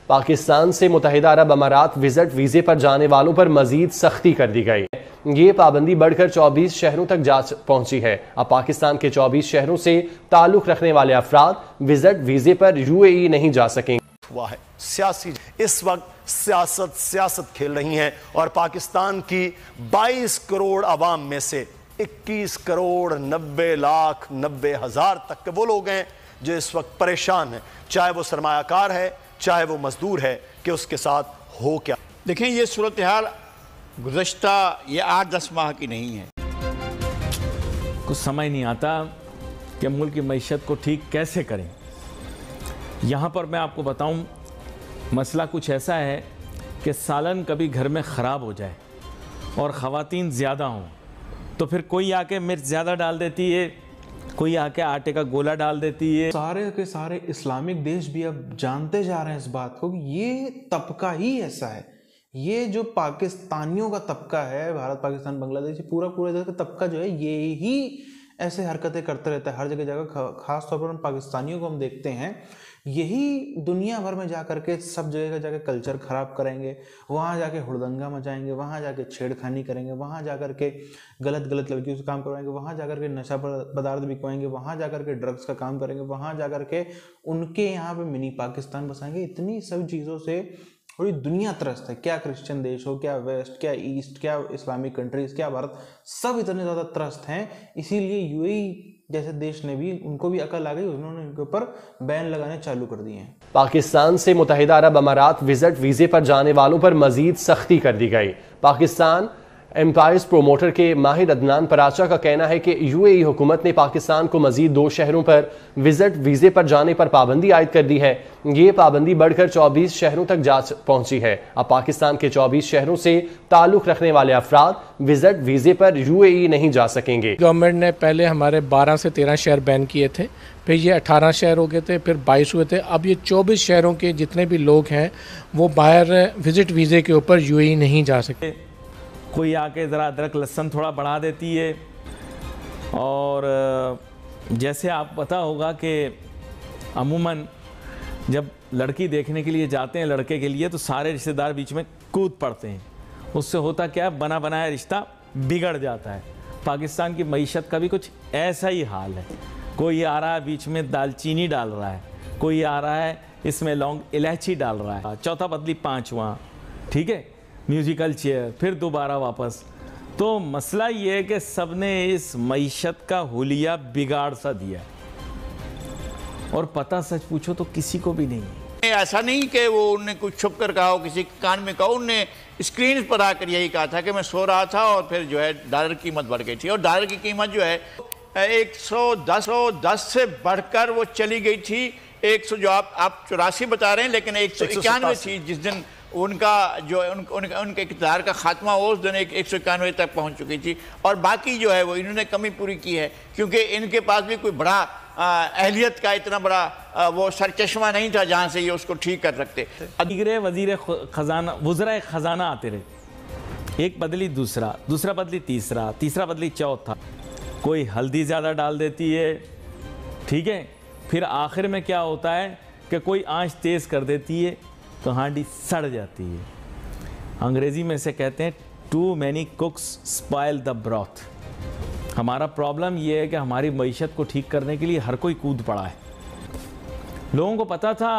पाकिस्तान से मुत्तहिदा अरब अमारात विजिट वीजे पर जाने वालों पर मजीद सख्ती कर दी गई। ये पाबंदी बढ़कर 24 शहरों तक जा पहुंची है। अब पाकिस्तान के 24 शहरों से ताल्लुक रखने वाले अफराद विजिट वीजे पर यूएई नहीं जा सकेंगे। हुआ है सियासी, इस वक्त सियासत खेल रही हैं और पाकिस्तान की 22 करोड़ आवाम में से 21 करोड़ 90 लाख 90 हजार तक के वो लोग हैं जो इस वक्त परेशान हैं, चाहे वो सरमायाकार है चाहे वो मजदूर है, कि उसके साथ हो क्या। देखें, ये सूरत हाल गुज़श्ता ये 8-10 माह की नहीं है। कुछ समझ नहीं आता कि मुल्क की मईशत को ठीक कैसे करें। यहाँ पर मैं आपको बताऊँ, मसला कुछ ऐसा है कि सालन कभी घर में ख़राब हो जाए और ख़वातीन ज़्यादा हों तो फिर कोई आके मिर्च ज़्यादा डाल देती है, कोई आके आटे का गोला डाल देती है। सारे के सारे इस्लामिक देश भी अब जानते जा रहे हैं इस बात को कि ये तबका ही ऐसा है। ये जो पाकिस्तानियों का तबका है, भारत पाकिस्तान बांग्लादेश, पूरा इधर का तबका जो है ये ही ऐसे हरकतें करते रहता है हर जगह। खास तौर पर हम पाकिस्तानियों को हम देखते हैं, यही दुनिया भर में जा करके सब जगह का जाकर कल्चर ख़राब करेंगे, वहाँ जाके हुड़दंगा मचाएंगे, वहाँ जाके छेड़खानी करेंगे, वहाँ जा कर के गलत लड़कियों से काम करवाएंगे, वहाँ जा कर के नशा पदार्थ बिकवाएंगे, वहाँ जा कर के ड्रग्स का काम करेंगे, वहाँ जा कर के उनके यहाँ पे मिनी पाकिस्तान बसाएंगे। इतनी सब चीज़ों से पूरी दुनिया त्रस्त है। क्या क्रिश्चियन देश हो, क्या वेस्ट, क्या ईस्ट, क्या इस्लामिक कंट्रीज़, क्या भारत, सब इतने ज़्यादा त्रस्त हैं। इसीलिए यूएई जैसे देश ने भी, उनको भी अकल आ गई, उन्होंने उनके ऊपर बैन लगाने चालू कर दिए हैं। पाकिस्तान से मुत्तहिदा अरब अमारात विजिट वीजे पर जाने वालों पर मजीद सख्ती कर दी गई। पाकिस्तान एम्पायर्स प्रोमोटर के माहिर अदनान पराचा का कहना है कि यूएई हुकूमत ने पाकिस्तान को मजीद 2 शहरों पर विजिट वीजे पर जाने पर पाबंदी आयद कर दी है। ये पाबंदी बढ़कर 24 शहरों तक जा पहुंची है। अब पाकिस्तान के 24 शहरों से ताल्लुक रखने वाले अफराद विजिट वीजे पर यूएई नहीं जा सकेंगे। गवर्नमेंट ने पहले हमारे 12 से 13 शहर बैन किए थे, फिर ये 18 शहर हो गए थे, फिर 22 हुए थे। अब ये 24 शहरों के जितने भी लोग हैं वो बाहर विजिट वीजे के ऊपर यूएई नहीं जा सकते। कोई आके ज़रा अदरक लहसुन थोड़ा बढ़ा देती है। और जैसे आप पता होगा कि अमूमन जब लड़की देखने के लिए जाते हैं लड़के के लिए, तो सारे रिश्तेदार बीच में कूद पड़ते हैं। उससे होता क्या है, बना बनाया रिश्ता बिगड़ जाता है। पाकिस्तान की मईशत का भी कुछ ऐसा ही हाल है। कोई आ रहा है बीच में दालचीनी डाल रहा है, कोई आ रहा है इसमें लौंग इलायची डाल रहा है, चौथा बदली 5वां, ठीक है, म्यूजिकल चेयर, फिर दोबारा वापस। तो मसला ये है कि सबने इस मईशत का हुलिया बिगाड़ सा दिया और पता सच पूछो तो किसी को भी नहीं है। ऐसा नहीं कि वो उनने कुछ छुप कर कहा हो, किसी कान में कहा, उनने स्क्रीन पर आकर यही कहा था कि मैं सो रहा था और फिर जो है डॉलर की कीमत बढ़ गई थी, और डॉलर की कीमत जो है 110 से बढ़कर वो चली गई थी 100, जो आप 84 बता रहे हैं, लेकिन 191 थी जिस दिन उनका जो उनके इक़्तिदार का खात्मा हो, उस दिन 191 तक पहुंच चुकी थी। और बाकी जो है वो इन्होंने कमी पूरी की है, क्योंकि इनके पास भी कोई बड़ा अहलियत का इतना बड़ा वो सरचश्मा नहीं था जहां से ये उसको ठीक कर सकते। वज़ीर ख़जाना, वज़राए ख़जाना आते रहे, एक बदली दूसरा, दूसरा बदली तीसरा, तीसरा बदली चौथा। कोई हल्दी ज़्यादा डाल देती है, ठीक है, फिर आखिर में क्या होता है कि कोई आंच तेज़ कर देती है तो हांडी सड़ जाती है। अंग्रेज़ी में से कहते हैं too many cooks spoil the broth. हमारा प्रॉब्लम ये है कि हमारी मईशत को ठीक करने के लिए हर कोई कूद पड़ा है। लोगों को पता था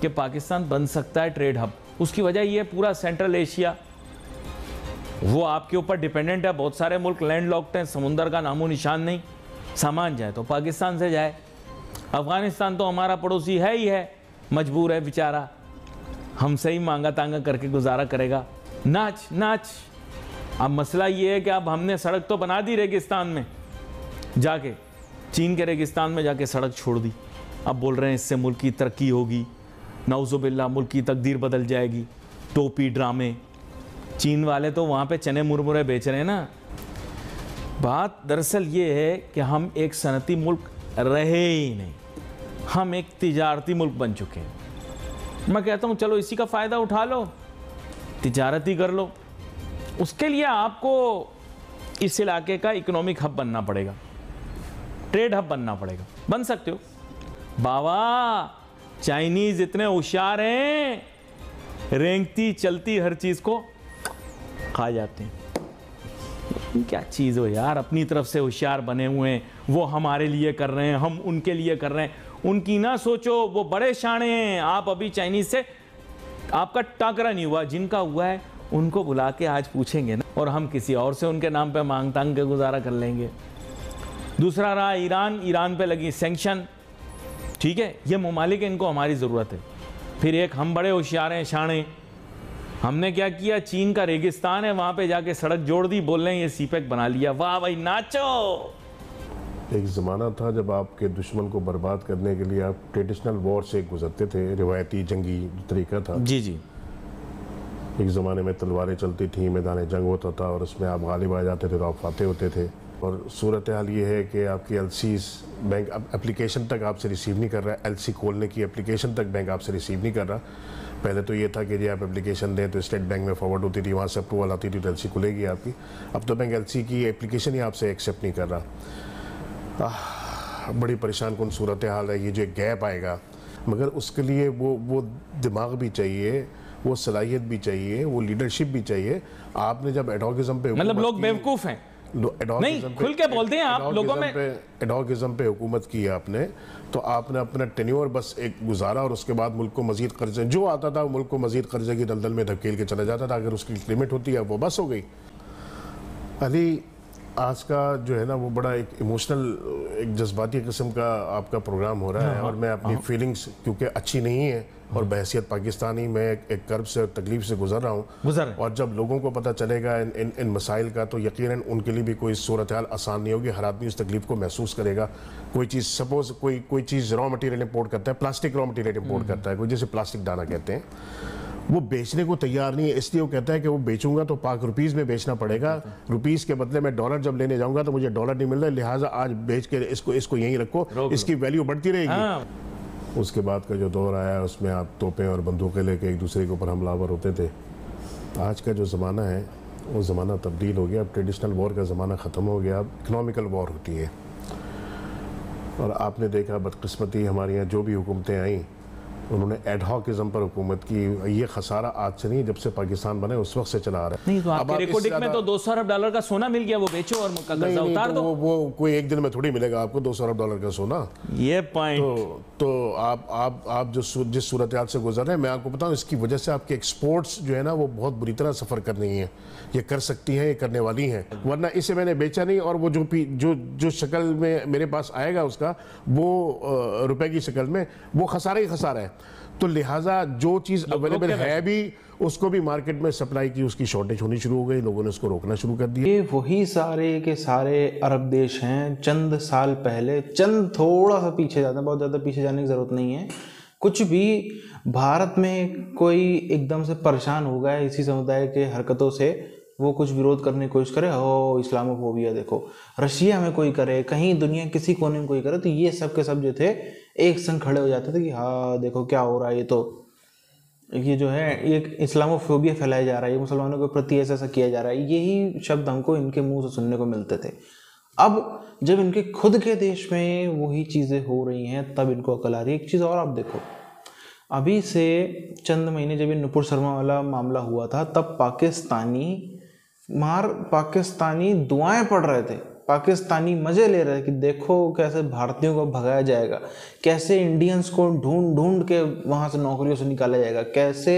कि पाकिस्तान बन सकता है ट्रेड हब, उसकी वजह ये पूरा सेंट्रल एशिया वो आपके ऊपर डिपेंडेंट है। बहुत सारे मुल्क लैंड लॉक्ड हैं, समुंदर का नामो निशान नहीं। सामान जाए तो पाकिस्तान से जाए। अफ़गानिस्तान तो हमारा पड़ोसी है ही है, मजबूर है बेचारा, हमसे ही मांगा तांगा करके गुजारा करेगा। नाच। अब मसला ये है कि अब हमने सड़क तो बना दी रेगिस्तान में जाके, चीन के रेगिस्तान में जाके सड़क छोड़ दी। अब बोल रहे हैं इससे मुल्क की तरक्की होगी, नाउज़ुबिल्लाह मुल्क की तकदीर बदल जाएगी। टोपी ड्रामे, चीन वाले तो वहाँ पे चने मुरमुरे बेच रहे हैं ना। बात दरअसल ये है कि हम एक सनती मुल्क रहे ही नहीं, हम एक तिजारती मुल्क बन चुके हैं। मैं कहता हूँ चलो इसी का फ़ायदा उठा लो, तिजारत ही कर लो। उसके लिए आपको इस इलाके का इकोनॉमिक हब बनना पड़ेगा, ट्रेड हब बनना पड़ेगा। बन सकते हो बाबा, चाइनीज इतने होशियार हैं, रेंगती चलती हर चीज को खा जाते हैं। क्या चीज हो यार, अपनी तरफ से होशियार बने हुए हैं, वो हमारे लिए कर रहे हैं, हम उनके लिए कर रहे हैं। उनकी ना सोचो, वो बड़े शाणे हैं। आप अभी चाइनीज से आपका टाकरा नहीं हुआ, जिनका हुआ है उनको बुला के आज पूछेंगे ना, और हम किसी और से उनके नाम पे मांग तांग के गुजारा कर लेंगे। दूसरा रहा ईरान, ईरान पे लगी सैंक्शन, ठीक है, ये ममालिक इनको हमारी ज़रूरत है। फिर एक हम बड़े होशियार हैं, शाणे, हमने क्या किया, चीन का रेगिस्तान है वहाँ पे जाके सड़क जोड़ दी, बोल रहे हैं ये सीपेक बना लिया, वाह भाई नाचो। एक ज़माना था जब आपके दुश्मन को बर्बाद करने के लिए आप ट्रेडिशनल वॉर से गुजरते थे, रिवायती जंगी तरीका था। जी जी। एक ज़माने में तलवारें चलती थी, मैदान जंग होता था और उसमें आप गालिब आ जाते थे तो आप फाते होते थे। और सूरत हाल ये है कि आपकी एलसीज बैंक अब एप्लीकेशन तक आपसे रिसीव नहीं कर रहा है, एलसी खोलने की एप्लीकेशन तक बैंक आपसे रिसीव नहीं कर रहा। पहले तो ये था कि जी आप एप्लीकेशन दें तो स्टेट बैंक में फॉरवर्ड होती थी, वहाँ से अप्रूवल आती थी तो एलसी खुलेगी आपकी। अब तो बैंक एलसी की एप्लीकेशन ही आपसे एक्सेप्ट नहीं कर रहा। बड़ी परेशान कौन सूरत हाल है, ये जो एक गैप आएगा, मगर उसके लिए वो दिमाग भी चाहिए, वो सलाहियत भी चाहिए, वो लीडरशिप भी चाहिए। आपने जब एडॉकिज्म पे, मतलब लोग बेवकूफ़ हैं, नहीं खुल के बोलते हैं आप लोगों में, एडॉकिज्म पे हुकूमत की आपने, तो आपने अपना टेन्योर बस एक गुजारा और उसके बाद मुल्क को मजीद कर्जे, जो आता था मुल्क को मजीद कर्जे की दलदल में धकेल के चला जाता था। अगर उसकी लिमिट होती है वो बस हो गई। अली, आज का जो है ना वो बड़ा एक इमोशनल, एक जज्बाती किस्म का आपका प्रोग्राम हो रहा है, और मैं अपनी फीलिंग्स क्योंकि अच्छी नहीं है और बहैसियत पाकिस्तानी मैं एक कर्ब से और तकलीफ से गुजर रहा हूँ, और जब लोगों को पता चलेगा इन मसाइल का तो यकीनन उनके लिए भी कोई सूरत हाल आसान नहीं होगी। हर आदमी उस तकलीफ को महसूस करेगा। कोई चीज़ सपोज कोई चीज़ रॉ मटेरियल इंपोर्ट करता है, प्लास्टिक रॉ मटेरियल इंपोर्ट करता है, कोई जैसे प्लास्टिक दाना कहते हैं, वो बेचने को तैयार नहीं है, इसलिए वो कहता है कि वो बेचूंगा तो पाक रुपीज़ में बेचना पड़ेगा, रुपीज़ के बदले में डॉलर जब लेने जाऊंगा तो मुझे डॉलर नहीं मिल रहा है, लिहाजा आज बेच के इसको यहीं रखो, इसकी वैल्यू बढ़ती रहेगी। उसके बाद का जो दौर आया उसमें आप तोपें और बंदूकें लेके एक दूसरे के ऊपर हमलावर होते थे। आज का जो ज़माना है वो ज़माना तब्दील हो गया। अब ट्रेडिशनल वॉर का ज़माना ख़त्म हो गया, अब इकनॉमिकल वॉर होती है। और आपने देखा बदकिस्मती हमारे यहाँ जो भी हुकूमतें आईं उन्होंने एडहॉकिज्म पर हुकूमत की। ये खसारा आज से नहीं, जब से पाकिस्तान बने उस वक्त से चला आ रहा है। नहीं तो आपके रिकॉर्डिंग में तो 200 अरब डॉलर का सोना मिल गया, वो बेचो और कर्जा उतार दो। वो कोई एक दिन में थोड़ी मिलेगा आपको 200 अरब डॉलर का सोना। ये पॉइंट तो आप जिस सूरत हाल से गुजर रहे हैं, मैं आपको बताऊं, इसकी वजह से आपके एक्सपोर्ट्स जो है ना वो बहुत बुरी तरह सफ़र कर रही हैं। ये कर सकती हैं, ये करने वाली हैं, वरना इसे मैंने बेचा नहीं और वो जो शक्ल में मेरे पास आएगा उसका वो रुपए की शक्ल में वो खसारा ही खसारा है। तो लिहाजा जो चीज़ अवेलेबल है भी उसको भी मार्केट में सप्लाई की उसकी शॉर्टेज होनी शुरू हो गई, लोगों ने उसको रोकना शुरू कर दिया। ये वही सारे के सारे अरब देश हैं चंद साल पहले, चंद थोड़ा सा पीछे जाते हैं, बहुत ज़्यादा पीछे जाने की ज़रूरत नहीं है। कुछ भी भारत में कोई एकदम से परेशान हो गया इसी समुदाय के हरकतों से, वो कुछ विरोध करने की कोशिश करे, हो इस्लामोफोबिया देखो, रशिया में कोई करे, कहीं दुनिया किसी कोने में कोई करे, तो ये सब के सब जो थे एक संग खड़े हो जाते थे कि हाँ देखो क्या हो रहा है, ये जो है एक इस्लामोफोबिया फैलाया जा रहा है, ये मुसलमानों के प्रति ऐसा किया जा रहा है। यही शब्द हमको इनके मुंह से सुनने को मिलते थे। अब जब इनके खुद के देश में वही चीज़ें हो रही हैं तब इनको अकल आ रही है। एक चीज़ और आप देखो, अभी से चंद महीने जब ये नुपुर शर्मा वाला मामला हुआ था तब पाकिस्तानी दुआएं पढ़ रहे थे, पाकिस्तानी मज़े ले रहे थे कि देखो कैसे भारतीयों को भगाया जाएगा, कैसे इंडियंस को ढूंढ ढूंढ के वहाँ से नौकरियों से निकाला जाएगा, कैसे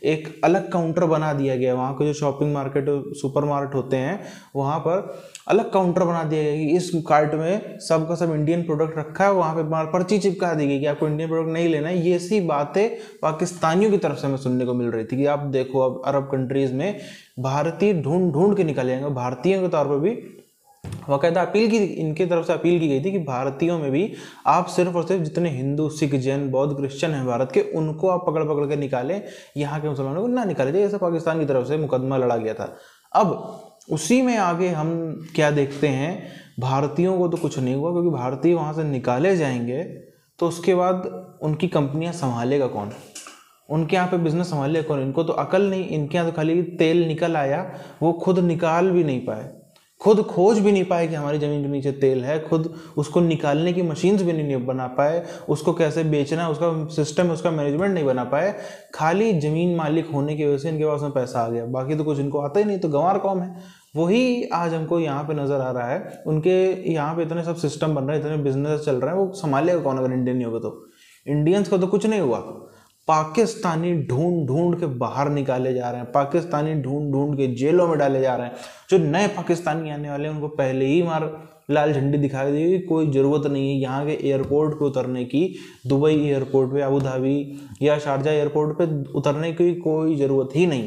एक अलग काउंटर बना दिया गया। वहाँ के जो शॉपिंग मार्केट सुपर मार्केट होते हैं वहाँ पर अलग काउंटर बना दिया गया कि इस कार्ट में सब का सब इंडियन प्रोडक्ट रखा है, वहाँ पे पर्ची चिपका दी गई कि आपको इंडियन प्रोडक्ट नहीं लेना है। ये सी बातें पाकिस्तानियों की तरफ से हमें सुनने को मिल रही थी कि आप देखो अब अरब कंट्रीज़ में भारतीय ढूंढ ढूंढ के निकाले जाएंगे। भारतीयों के तौर पर भी बाकायदा अपील की, इनकी तरफ से अपील की गई थी कि भारतीयों में भी आप सिर्फ और सिर्फ जितने हिंदू, सिख, जैन, बौद्ध, क्रिश्चियन हैं भारत के, उनको आप पकड़ पकड़ के निकालें, यहाँ के मुसलमानों को ना निकाले जाए। ऐसा पाकिस्तान की तरफ से मुकदमा लड़ा गया था। अब उसी में आगे हम क्या देखते हैं, भारतीयों को तो कुछ नहीं हुआ क्योंकि भारतीय वहाँ से निकाले जाएंगे तो उसके बाद उनकी कंपनियाँ संभालेगा कौन, उनके यहाँ पे बिजनेस संभालेगा कौन। इनको तो अकल नहीं, इनके यहाँ तो खाली तेल निकल आया, वो खुद निकाल भी नहीं पाए, खुद खोज भी नहीं पाए कि हमारी ज़मीन के नीचे तेल है, खुद उसको निकालने की मशीन्स भी नहीं बना पाए, उसको कैसे बेचना है उसका सिस्टम, उसका मैनेजमेंट नहीं बना पाए। खाली ज़मीन मालिक होने की वजह से इनके पास में पैसा आ गया, बाकी तो कुछ इनको आता ही नहीं, तो गंवार कौम है। वही आज हमको यहाँ पे नज़र आ रहा है। उनके यहाँ पे इतने सब सिस्टम बन रहे हैं, इतने बिजनेस चल रहे हैं, वो संभालेगा कौन अगर इंडियन नहीं होगा तो? इंडियंस का तो कुछ नहीं हुआ। पाकिस्तानी ढूंढ ढूंढ के बाहर निकाले जा रहे हैं, पाकिस्तानी ढूंढ ढूंढ के जेलों में डाले जा रहे हैं। जो नए पाकिस्तानी आने वाले हैं उनको पहले ही लाल झंडी दिखाई दी, कोई ज़रूरत नहीं है यहाँ के एयरपोर्ट पे उतरने की, दुबई एयरपोर्ट पे, अबू धाबी या शारजा एयरपोर्ट पे उतरने की कोई ज़रूरत ही नहीं है।